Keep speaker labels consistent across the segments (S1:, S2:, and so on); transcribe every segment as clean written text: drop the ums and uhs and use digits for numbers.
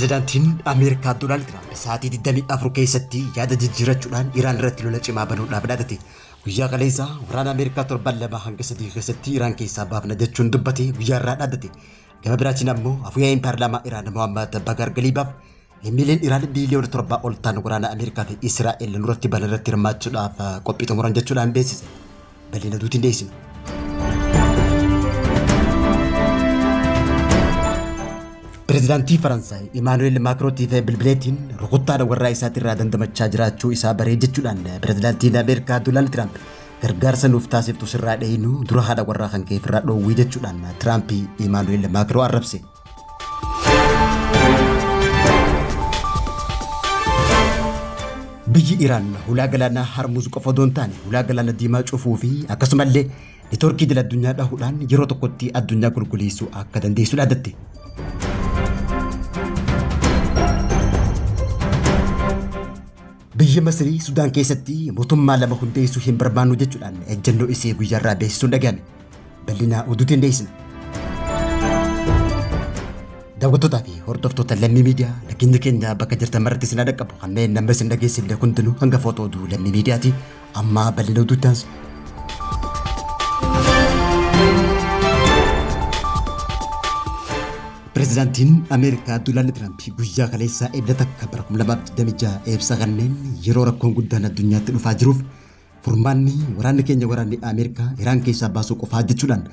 S1: Pirezidaantiin Ameerikaa Doonaald Tiraamp sa'aatii 24 keessatti yaada jijjiirachuudhaan Iraan irratti lola cimaa banuudhaaf dhaadate. Guyyaa kaleessaa waraana Ameerikaa 7-2 keessatti Iraan keessaa baafna jechuun dubbate guyyaa irraa dhaadate. Gama biraatiin ammoo afyaa'in paarlaamaa Iraan Mohammad Bagar Galiibaaf lammiileen Iraan biiliyoona 7 ol ta'an waraana Ameerikaa fi Israa'el nurratti banan irratti hirmaachuudhaaf qophii xumuran jechuudhaan beeksise. Bal'ina duutiin dhiyeessina. Pirezidaantii Faransaay Emmanuel Macron fi bilbileetiin rukuttaan warraa isaatti irraa dandamachaa jiraachuu isaa baree jechuudhaan pirezidaantiin Ameerikaa Doonaald Tiraamp gargaarsa nuuf taasiftu sirraa dhahinu dura haadha warraa kan ka'e irraa dhoowwii jechuudhaan Tiraamp Emmanuel Macron arrabse. Biyyi Iraan hulaa galaanaa Hormuz qofa osoo hin taane hulaa galaana diimaa cufuu fi akkasumallee neetwoorkii idil addunyaa dhahuudhaan yeroo tokkotti addunyaa qulqulleessuu akka dandeessu dhaadatte. Biyya Masrii Sudaan keessatti mootummaa lama hundeessuu hin barbaannu jechuudhaan ejjennoo isee guyyaarraa beeksisuun dhagahame. Bal'ina oduutiin dhiyeessina. Daawwattootaa fi hordoftoota Lammii Miidiyaa nageenya keenya bakka jirtan maratti isin dhaqqabu kanneen nama isin dhageessillee hundinuu hanga footoo oduu Lammii Miidiyaati. Amma bal'ina oduutti aansa. Pirezidaantiin Ameerikaa Doonaald Tiraamp guyyaa kaleessaa eebbata akka bara 2026 ibsa kanneen yeroo rakkoon guddaan addunyaatti dhufaa jiruuf furmaanni waraanni keenya waraanni Ameerikaa Iraan keessaa baasuu qofaa jechuudhaan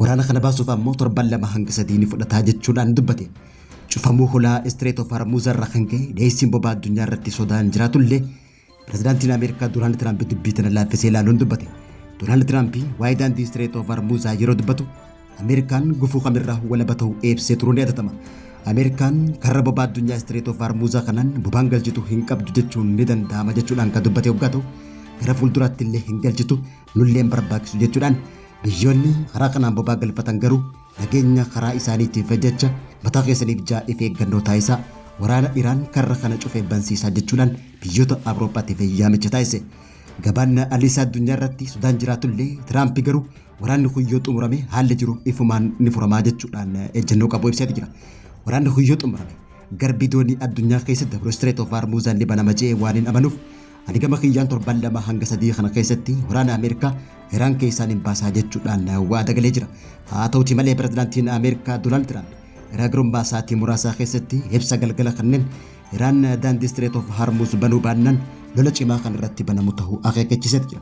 S1: waraana kana baasuuf ammoo 7-2 ni fudhataa jechuudhaan dubbate. Cufamuu hulaa Strait of Hormuz irraa kan ka'e dhiyeessiin boba'aa addunyaa irratti sodaan jiraatullee pirezidaantiin Ameerikaa Doonaald Tiraamp dubbii tana laaffisee ilaaluun dubbate. Doonaald Tiraamp waa'ee daandii Strait of Hormuz yeroo dubbatu Ameerikaan gufuu kamirraa walaba ta'uu eebsee turuun yadatama. Ameerikaan karra boba'aa addunyaa Strait of Hormuz kanaan boba'aan galchitu hin qabdu jechuun ni danda'ama jechuudhaan kan dubbate waggaa ta'u gara fuulduraatti illee hin galchitu nullee hin barbaachisu jechuudhaan biyyoonni karaa kanaan boba'aa galfatan garuu nageenya karaa isaaniitiif jecha mataa keessaniif jaa'if eeggannoo taasisaa waraana Iraan karra kana cufee bansiisaa jechuudhaan biyyoota Awurooppaatiif yaamicha taasise. Gabaan aliisaa addunyaa irratti Sudaan jiraatullee Tiraamp garuu waraanni huyyoo xumurame haalli jiru ifumaan ni furamaa jechuudhaan ejjennoo qabu ibsee jira. Waraanni huyyoo xumurame garbi doonii addunyaa keessatti Strait of Hormuz ni banama jedhee waan hin amanuuf ani gama kiyyaan 7-3 kana keessatti waraana Ameerikaa Iraan keessaan hin baasaa jechuudhaan waada galee jira. Haa ta'uti malee pirezidaantiin Ameerikaa Doonaald Tiraamp garaagarummaa isaatii muraasaa keessatti ibsa galgala kanneen Iraan daandii Strait of Hormuz banuu baannaan lola cimaa kan irratti banamu ta'uu akeekkachiisee jira.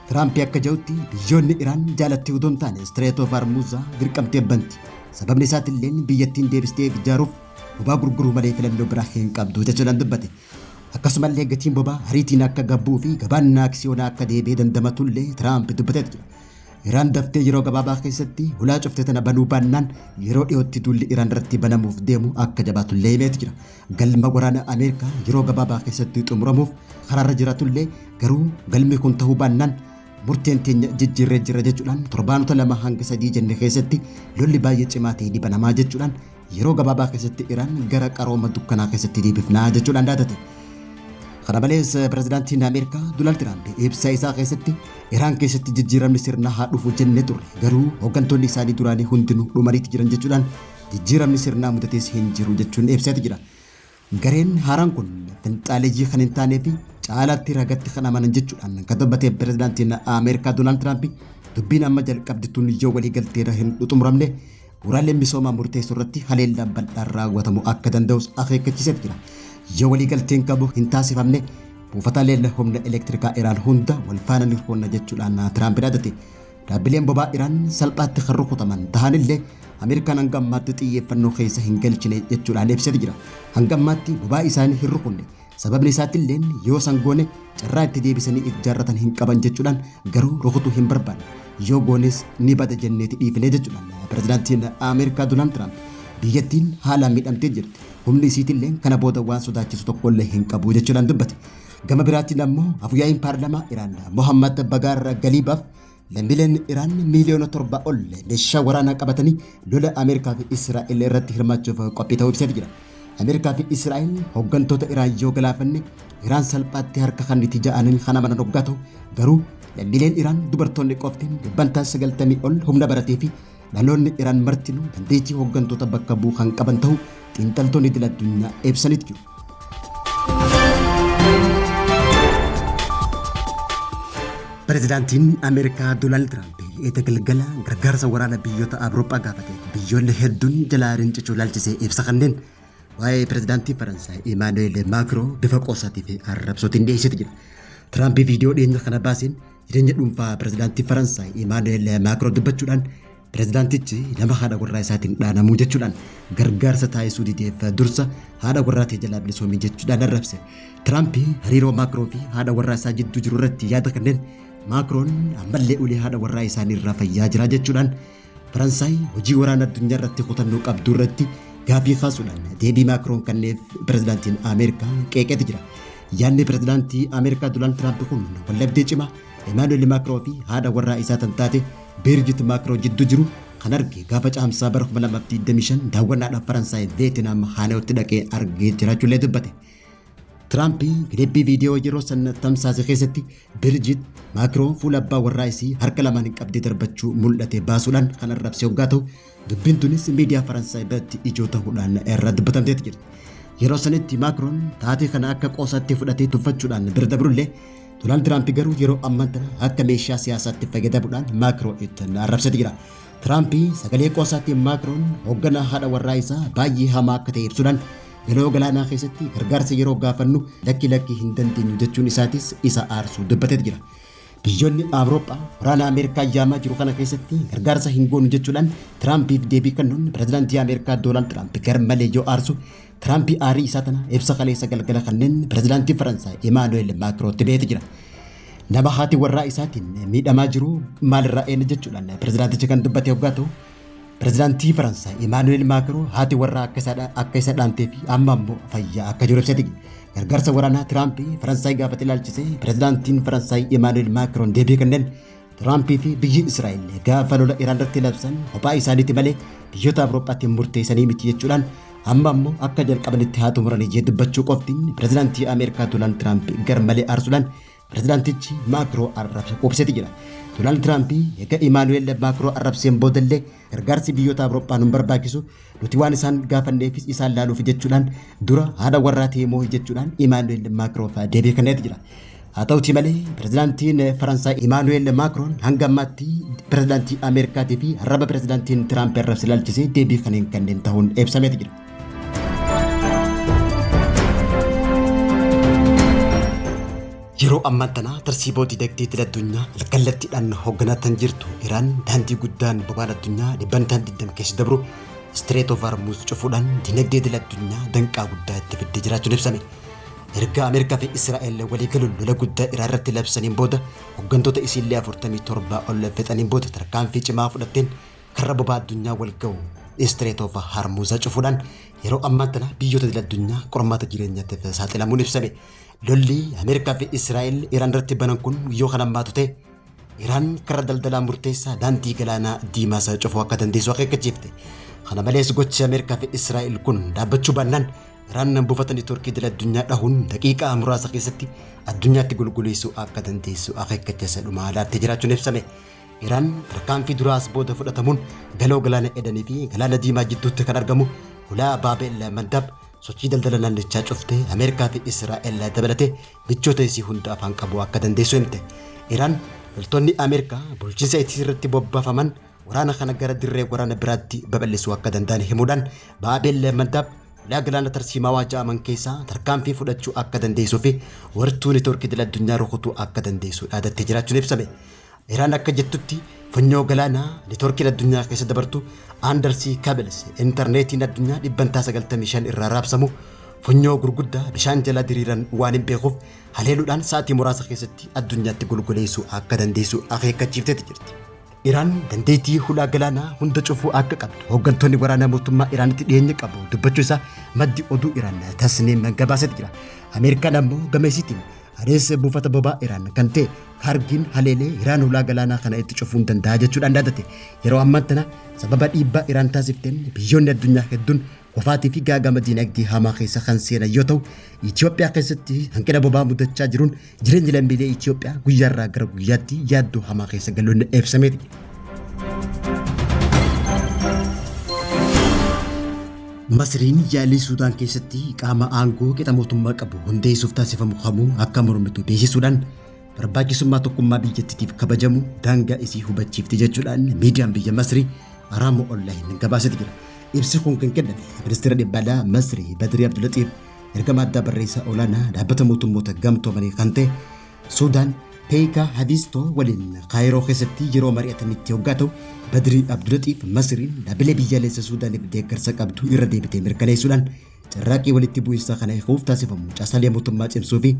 S1: Tiraamp akka jedhutti biyyoonni Iraan jaalatti utuu hin taane Strait of Hormuz dirqamtee banti. Sababni isaatillee biyyattiin deebistee ijaaruuf boba'aa gurguruu malee filannoo biraa hin qabdu jechuudhaan dubbate. Akkasumallee gatiin boba'aa ariitiin akka gabbuu fi gabaan aksiyoonaa akka deebi'ee dandamatullee Tiraamp dubbatee jira. Iraan daftee yeroo gabaabaa keessatti hulaa cuftee tana banuu baannaan yeroo dhiyootti duulli Iraan irratti banamuuf deemu akka jabaatullee himee jira. Galma waraana Ameerikaa yeroo gabaabaa keessatti xumuramuuf karaarra jiraatullee garuu galmi kun ta'uu baannaan murteen teenya jijjiirree jira jechuudhaan torbaanota 2-3 jenne keessatti lolli baay'ee cimaa ta'e ni banamaa jechuudhaan yeroo gabaabaa keessatti Iraan gara qarooma dukkanaa keessatti deebifnaa jechuudhaan dhaadate. Kana malees pirezidaantiin Ameerikaa Doonaald Tiraamp ibsa isaa keessatti Iraan keessatti jijjiiramni sirnaa haa dhufu jennee turre garuu hooggantoonni isaanii duraanii hundinuu dhumaniitti jiran jechuudhaan jijjiiramni sirnaa mudatees hin jiru jechuun ibsee jira. Gareen haaraan kun finxaaleeyyii kan hin taanee fi caalaatti ragatti kan amanan jechuudhaan kan dubbate pirezidaantiin Ameerikaa Doonaald Tiraamp dubbiin amma jalqabdituun yoo walii galteera hin xumuramne bu'uuraalee misoomaa murteessoo irratti haleellaan bal'aan raawwatamu akka danda'us akeekkachiisee jira. Yoo walii galteen qabu hin taasifamne buufataalee humna elektirikaa Iraan hunda wal faana ni rukunna jechuudhaan Tiraamp dhaadate. Dhaabbileen boba'aa Iraan salphaatti kan rukutaman ta'anillee Ameerikaan hanga ammaatti xiyyeeffannoo keessa hin galchine jechuudhaan ibsee jira. Hanga ammaatti boba'aa isaanii hin rukunne. Sababni isaatiillee yoo sangoone carraa itti deebisanii ijaarratan hin qaban jechuudhaan garuu rukutuu hin barbaanne. Yoo goones ni bada jenneeti dhiifnee jechuudhaan pirezidaantiin Ameerikaa Doonaald Tiraamp biyyattiin haalaan miidhamtee jirti. Humni isiitillee kana booda waan sodaachisu tokkollee hin qabu jechuudhaan dubbate. Gama biraatiin ammoo afyaa'in paarlaamaa Iraan Mohammad Bagar Galiibaaf lammiileen Iraan miiliyoona 7 ol meeshaa waraanaa qabatanii lola Ameerikaa fi Israa'el irratti hirmaachuuf qophii ta'uu ibsee jira. Ameerikaa fi Israa'el hooggantoota Iraan yoo galaafanne Iraan salphaatti harka kan itti ja'anii kan amanan hoggaa ta'u garuu lammiileen Iraan dubartoonni qoftiin 90 ol humna baratee fi dhaloonni Iraan martinuu dandeettii hooggantoota bakka bu'uu kan qaban ta'uu xiinxaltoonni idil addunyaa ibsanitti jiru. Pireezidaantiin Ameerikaa Doonaald Tiraamp eega galgala gargaarsa waraana biyyoota Awurooppaa gaafate biyyoonni hedduun jalaa rincicuu laalchisee ibsa kanneen waa'ee pireezidaantii Faransaay Emmanuel Macron bifa qoosaatii fi arrabsootiin dhiyeessite jira. Tiraamp viidiyoo dhiyeenya kana baaseen jireenya dhuunfaa pireezidaantii Faransaay Emmanuel Macron dubbachuudhaan pireezidaantichi nama haadha warraa isaatiin dhaanamuu jechuudhaan gargaarsa taasisuu dideef dursa haadha warraatii jalaa bilisoomii jechuudhaan arrabse. Tiraamp hariiroo Macron fi haadha warraa isaa jidduu jiru irratti yaada kanneen Macron ammallee ulee haadha warraa isaanii irraa fayyaa jira jechuudhaan Faransaay hojii waraana addunyaa irratti kutannoo qabdu irratti gaafii kaasuudhaan deebii Macron kenneef pireezidaantiin Ameerikaa qeeqeeti jira. Yaadni pireezidaantii Ameerikaa Doonaald Tiraamp kun wallabdee cimaa Emmanuel Macron fi haadha warraa isaa tan taate Birgit Macron jidduu jiru kan arge gaafa caamsaa bara 2025 daawwannaadhaaf Faransaay Veetinaam Haano'tti dhaqee argee jiraachuullee dubbate. Tiraamp gideebbii viidiyoo yeroo sana tamsaase keessatti Birgit Macron fuula abbaa warraa isii harka lamaan hin qabdee darbachuu mul'ate baasuudhaan kan arrabse hoggaa ta'u dubbiin tunis miidiyaa Faransaay biratti ijoo ta'uudhaan irra dubbatamteeti jirti. Yeroo sanitti Macron taatee kana akka qoosaatti fudhatee tuffachuudhaan bira dabrullee Doonaald Tiraamp garuu yeroo ammaa kana akka meeshaa siyaasaatti fayyadamuudhaan Macron ittiin arrabsate jira. Tiraamp sagalee qoosaatti Macron hoogganaa haadha warraa isaa baay'ee hamaa akka ta'e ibsuudhaan galoo galaanaa keessatti gargaarsa yeroo gaafannu lakki hin dandeenyu jechuun isaatis isa aarsuu dubbateeti jira. Biyyoonni Awurooppaa waraana Ameerikaa yaamaa jiru kana keessatti gargaarsa hin goonu jechuudhaan Tiraampiif deebii kennuun pireezidaantii Ameerikaa Doonaald Tiraamp garmalee yoo aarsu Tiraamp aarii isaa tana ibsa kaleessa galgala kanneen pireezidaantii Faransaay Emmanuel Macron'tti beeti jira. Nama haati warraa isaatiin miidhamaa jiru maalirraa eena jechuudhaan pireezidaantichi kan dubbate hoggaa ta'u pireezidaantii Faransaay Emmanuel Macron haati warraa akka isa dhaantee fi amma ammoo fayyaa akka jiru ibsate. Gargaarsa waraanaa Tiraamp Faransaay gaafate ilaalchisee pireezidaantiin Faransaay Emmanuel Macron deebii kanneen Tiraamp fi biyyi Israa'el gaafa lola Iraan irratti labsan kophaa isaaniitti malee biyyoota Awurooppaatti murteessanii miti jechuudhaan amma ammoo akka jalqabanitti haa xumuranii jee dubbachuu qoftiin pireezidaantii Ameerikaa Doonaald Tiraamp garmalee aarsuudhaan pireezidaantichi Macron arrabsa qubseeti jira. Doonaald Tiraamp eega Emmanuel Macron arrabseen boodallee gargaarsi biyyoota Awurooppaa nun barbaachisu nuti waan isaan gaafanneefis isaan laaluuf jechuudhaan dura haadha warraa ta'e moo jechuudhaan Emmanuel Macron fa'aa deebii kenneeti jira. Haa ta'uti malee pireezidaantiin Faransaay Emmanuel Macron hanga ammaatti pireezidaantii Ameerikaatii fi arraba pireezidaantiin Tiraamp arrabse ilaalchisee deebii kanneen ta'uun ibsameeti jira. Yeroo ammaa tana tarsiiboo dinagdee addunyaa kallattiidhaan hoogganatan jirtu Iraan daandii guddaan boba'aan addunyaa dhibbantaan 20 keessa dabru Strait of Hormuz cufuudhaan dinagdee addunyaa danqaa guddaa itti fiddee jiraachuun ibsame. Erga Ameerikaa fi Israa'el walii galuun lola guddaa Iraan irratti labsaniin booda hooggantoota isiillee 47 ol fixaniin booda tarkaanfii cimaa fudhatteen karra boba'aa addunyaa wal ga'u Strait of Hormuz cufuudhaan yeroo ammaa tana biyyoota addunyaa qormaata jireenyaatiif saaxilamuun ibsame. Lolli Ameerikaa fi Israa'el Iraan irratti banan kun yoo kan ammaatu ta'e Iraan karra daldalaa murteessaa daandii galaanaa diimaa isaa cufuu akka dandeessu akeekkachiifte. Kana malees gochi Ameerikaa fi Israa'el kun dhaabbachuu baannaan Iraan buufata neetwoorkii addunyaa dhahuun daqiiqaa muraasa keessatti addunyaatti gulguleessuu akka dandeessu akeekkachiisa dhumaa laattee jiraachuun ibsame. Iraan tarkaanfii duraas booda fudhatamuun galoo galaana Edanii fi galaana diimaa jidduutti kan argamu hulaa Baabel Mandab sochii daldala naannichaa cuftee Ameerikaa fi Israa'el dabalatee michoota isii hunda afaan qabu akka dandeessu himte. Iraan loltoonni Ameerikaa bulchiinsa isii irratti bobbaafaman waraana kana gara dirree waraana biraatti babal'isuu akka danda'an himuudhaan Baabel Mandab hulaa galaana tarsiimaa waajja'aman keessaa tarkaanfii fudhachuu akka dandeessuu fi wartuu neetwoorkii addunyaa rukutuu akka dandeessu dhaadattee jiraachuun ibsame. Iraan akka jettutti funyoo galaanaa neetwoorkii addunyaa keessa dabartu Undersea Cables intarneetiin addunyaa 95% irraa raabsamu funyoo gurguddaa bishaan jala diriiran waan hin beekuuf haleeluudhaan sa'aatii muraasa keessatti addunyaatti gulguleessuu akka dandeessu akeekkachiifteeti jirti. Iraan dandeettii hulaa galaanaa hunda cufuu akka qabdu hooggantoonni waraanaa mootummaa Iraanitti dhiyeenya qabu dubbachuu isaa maddi oduu Iraan Tasniim gabaasetti jira. Ameerikaan ammoo gama isiitiin adeessa buufata boba'aa Iraan kan ta'e Kaargiin haleelee Iraan hulaa galaanaa kana itti cufuun danda'a jechuudhaan dhaadate. Yeroo ammaa tana sababa dhiibbaa Iraan taasifteen biyyoonni addunyaa hedduun qofaatii fi gaagama dinagdee hamaa keessa kan seenan yoo ta'u Itoophiyaa keessatti hanqina boba'aa mudachaa jiruun jireenyi lammiilee Itoophiyaa guyyaarraa gara guyyaatti yaaddoo hamaa keessa galuun ibsameeti. Masriin yaalii Suudaan keessatti qaama aangoo qixa mootummaa qabu hundeessuuf taasifamu kamuu akka mormitu beeksisuudhaan barbaachisummaa tokkummaa biyyattiitiif kabajamu daangaa isii hubachiifti jechuudhaan miidiyaan biyya Masrii Araamo Onlaayiniin gabaasee jira. Ibsi kun kan kenname ministeera dhimma alaa Masrii Badrii Abdulatiif ergama addaa barreessaa olaanaa dhaabbata mootummoota gamtoomanii kan ta'e Suudaan Peekaa Hadiistoo waliin Kaayiroo keessatti yeroo mari'atanitti hoggaa ta'u Badrii Abdulatiif Masriin dhaabbilee biyyaalessa Suudaaniif deeggarsa qabdu irra deebitee mirkaneessuudhaan carraaqqii walitti bu'iinsa kana hiikuuf taasifamu caasaalee mootummaa cimsuu fi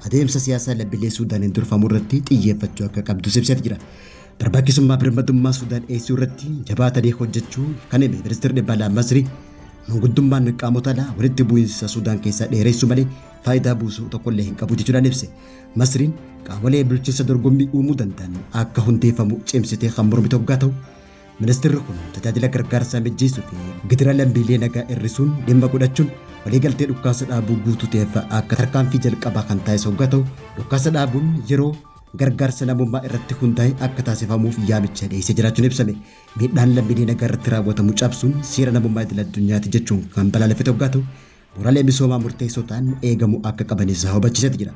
S1: adeemsa siyaasaa lammiilee Suudaaniin durfamuu irratti xiyyeeffachuu akka qabdu ibsee jira. Barbaachisummaa birmadummaa Suudaan eegsisuu irratti jabaatanii hojjechuu kan hime ministeerri dhimma alaa Masrii manguddummaan qaamota alaa walitti bu'iinsa Suudaan keessaa dheeressuu malee faayidaa buusuu tokkollee hin qabu jechuudhaan ibse. Masriin qaamolee bulchiinsa dorgommii uumuu danda'an akka hundeeffamu cimsitee kan mormitu hoggaa ta'u ministeerri kun tajaajila gargaarsaa mijeessuu fi gidira lammiilee nagaa hir'isuun dhimma godhachuun waliigaltee dhukaasa dhaabuu guutuu ta'eef akka tarkaanfii jalqabaa kan taasisu hoggaa ta'u dhukaasa dhaabuun yeroo gargaarsa namummaa irratti hundaa'e akka taasifamuuf yaamicha dhiyeessee jiraachuun ibsame. Miidhaan lammiilee nagaa irratti raawwatamu cabsuun seera namummaa idil addunyaati jechuun kan balaaleffate hoggaa ta'u bu'uuraalee misoomaa murteessoo ta'an eegamuu akka qabanis hubachiisee jira.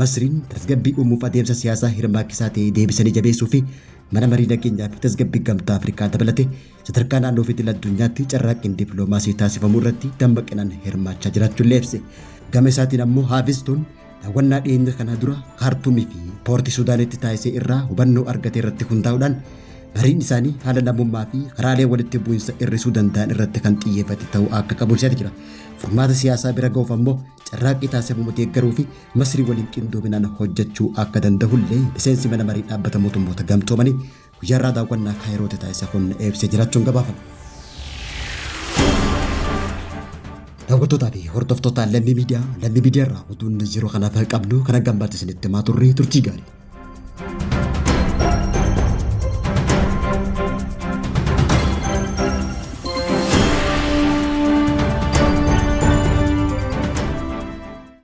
S1: Masriin tasgabbii uumuuf adeemsa siyaasaa hirmaachisaa ta'e deebisanii jabeessuu fi mana marii nageenyaa fi tasgabbii gamtaa Afrikaa dabalatee sadarkaa naannoo fi idil addunyaatti carraaqqiin dippiloomaasii taasifamuu irratti dammaqinaan hirmaachaa jiraachuun ibse. Gama isaatiin ammoo Haavistoon daawwannaa dhiyeenya kana dura Kaartuumii fi poortii Suudaanitti taasisee irraa hubannoo argate irratti hundaa'uudhaan mariin isaanii haala namummaa fi karaalee walitti bu'iinsa hir'isuu danda'an irratti kan xiyyeeffate ta'uu akka qabu ibsee jira. Furmaata siyaasaa bira ga'uuf ammoo carraaqqii taasifamu deeggaruu fi Masrii waliin qindoominaan hojjechuu akka danda'ullee miseensi mana marii dhaabbata mootummoota gamtoomanii guyyaarraa daawwannaa Kaayirootti taasise kun ibsee jiraachuun gabaafame. Daawwattootaa fi hordoftoota lammii miidiyaa irraa oduun yeroo kanaaf qabnu kana gammachiisanitti maa turre turtii gaarii.